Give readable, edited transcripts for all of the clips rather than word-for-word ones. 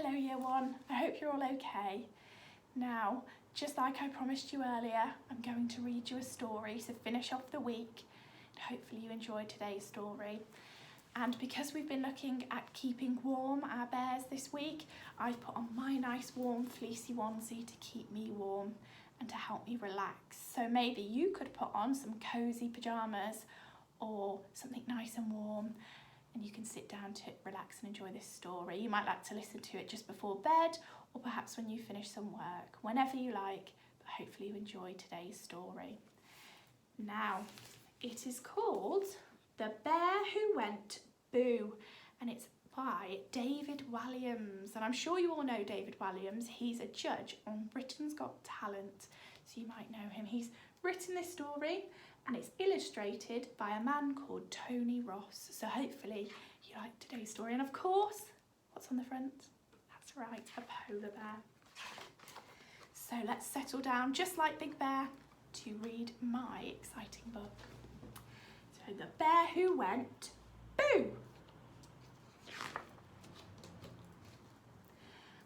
Hello Year 1, I hope you're all okay. Now, just like I promised you earlier, I'm going to read you a story to finish off the week. Hopefully you enjoyed today's story. And because we've been looking at keeping warm our bears this week, I've put on my nice warm fleecy onesie to keep me warm and to help me relax. So maybe you could put on some cosy pyjamas or something nice and warm, and you can sit down to relax and enjoy this story. You might like to listen to it just before bed or perhaps when you finish some work, whenever you like, but hopefully you enjoy today's story. Now, it is called The Bear Who Went Boo, and it's by David Walliams. And I'm sure you all know David Walliams. He's a judge on Britain's Got Talent, so you might know him. He's written this story and it's illustrated by a man called Tony Ross. So hopefully you like today's story. And of course, what's on the front? That's right, a polar bear. So let's settle down, just like Big Bear, to read my exciting book. So The Bear Who Went Boo.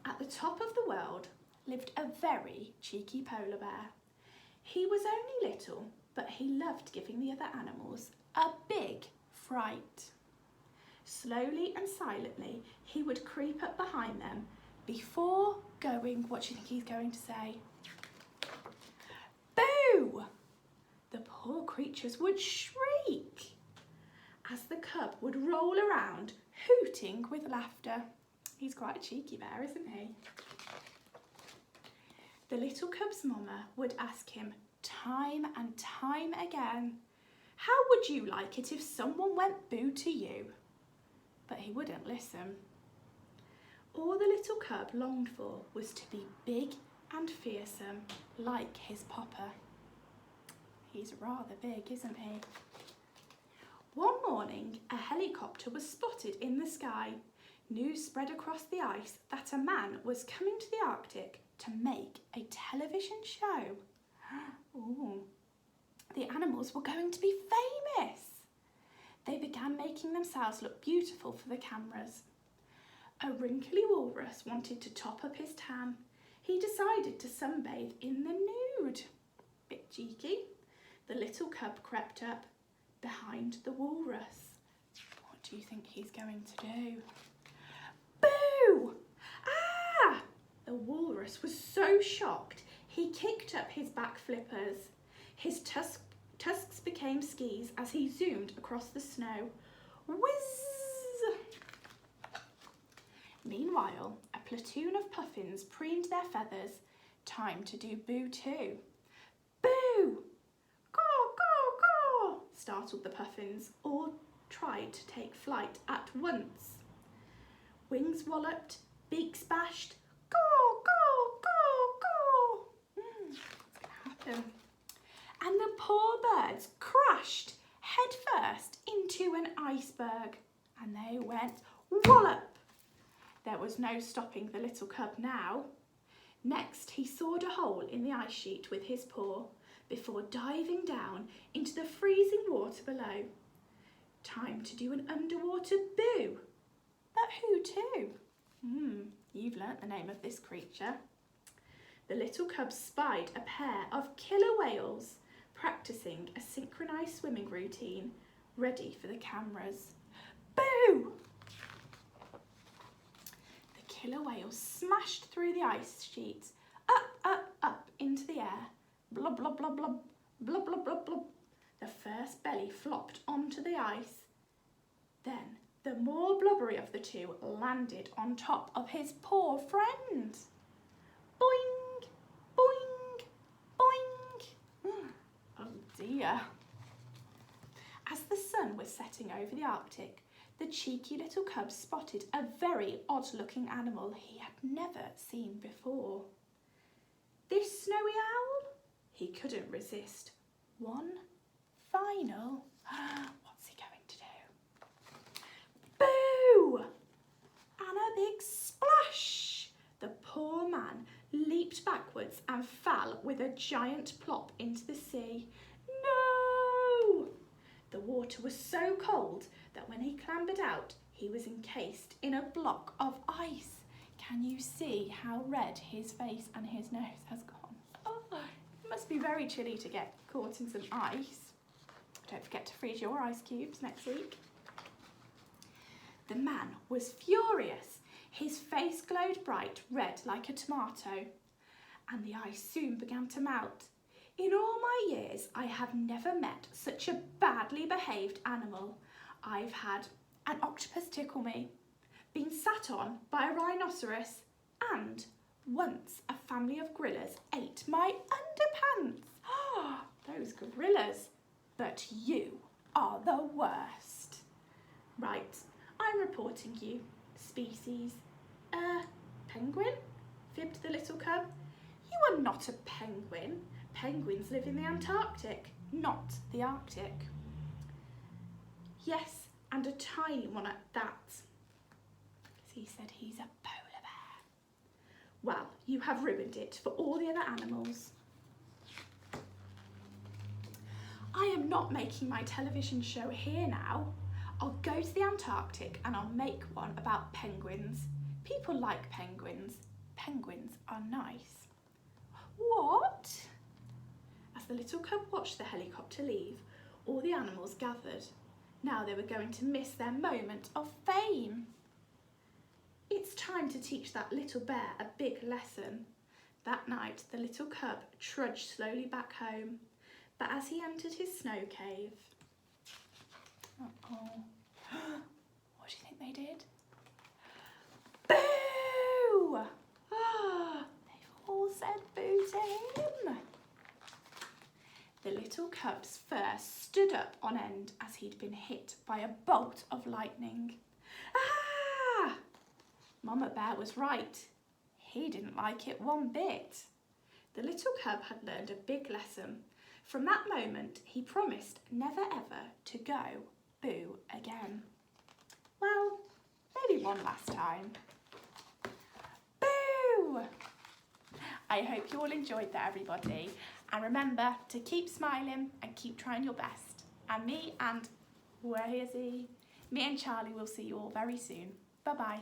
At the top of the world lived a very cheeky polar bear. He was only little, but he loved giving the other animals a big fright. Slowly and silently, he would creep up behind them before going, what do you think he's going to say? Boo! The poor creatures would shriek as the cub would roll around, hooting with laughter. He's quite a cheeky bear, isn't he? The little cub's mama would ask him time and time again, how would you like it if someone went boo to you? But he wouldn't listen. All the little cub longed for was to be big and fearsome like his papa. He's rather big, isn't he? One morning, a helicopter was spotted in the sky. News spread across the ice that a man was coming to the Arctic to make a television show. Ooh, the animals were going to be famous. They began making themselves look beautiful for the cameras. A wrinkly walrus wanted to top up his tan. He decided to sunbathe in the nude. Bit cheeky. The little cub crept up behind the walrus. What do you think he's going to do? Boo! Ah! The walrus was so shocked, he kicked up his back flippers. His tusks became skis as he zoomed across the snow. Whizz! Meanwhile, a platoon of puffins preened their feathers. Time to do boo too. Boo! Caw, caw, caw! Startled the puffins, all tried to take flight at once. Wings walloped, beaks bashed. Caw, caw, caw, caw! What's going to happen? And the poor birds crashed headfirst into an iceberg, and they went wallop. There was no stopping the little cub now. Next, he sawed a hole in the ice sheet with his paw before diving down into the freezing water below. Time to do an underwater boo. But who to? You've learnt the name of this creature. The little cub spied a pair of killer whales practicing a synchronised swimming routine, ready for the cameras. Boo! The killer whales smashed through the ice sheets, up, up, up into the air. Blub, blub, blub, blub, blub, blub, blub, blub. The first belly flopped onto the ice. Then the more blubbery of the two landed on top of his poor friend. Boing, boing, boing. Oh dear. As the sun was setting over the Arctic, the cheeky little cub spotted a very odd-looking animal he had never seen before. This snowy owl? He couldn't resist. One final, what's he going to do? Boo! And a big splash! The poor man leaped backwards and fell with a giant plop into the sea. No! The water was so cold that when he clambered out, he was encased in a block of ice. Can you see how red his face and his nose has gone? Oh, it must be very chilly to get caught in some ice. Don't forget to freeze your ice cubes next week. The man was furious. His face glowed bright red like a tomato, and the ice soon began to melt. In all my years, I have never met such a badly behaved animal. I've had an octopus tickle me, been sat on by a rhinoceros, and once a family of gorillas ate my underpants. Oh, those gorillas. But you are the worst. Right, I'm reporting you. Species, penguin? Fibbed the little cub. You are not a penguin. Penguins live in the Antarctic, not the Arctic. Yes, and a tiny one at that. He said he's a polar bear. Well, you have ruined it for all the other animals. I am not making my television show here now. I'll go to the Antarctic and I'll make one about penguins. People like penguins. Penguins are nice. What? As the little cub watched the helicopter leave, all the animals gathered. Now they were going to miss their moment of fame. It's time to teach that little bear a big lesson. That night, the little cub trudged slowly back home, but as he entered his snow cave... Uh-oh. What do you think they did? Boo! Ah, they've all said boo to him. The little cub's fur stood up on end as he'd been hit by a bolt of lightning. Ah! Mama Bear was right. He didn't like it one bit. The little cub had learned a big lesson. From that moment, he promised never ever to go boo again. Well, maybe one last time. Boo! I hope you all enjoyed that, everybody. And remember to keep smiling and keep trying your best. And me and, where is he? Me and Charlie will see you all very soon. Bye-bye.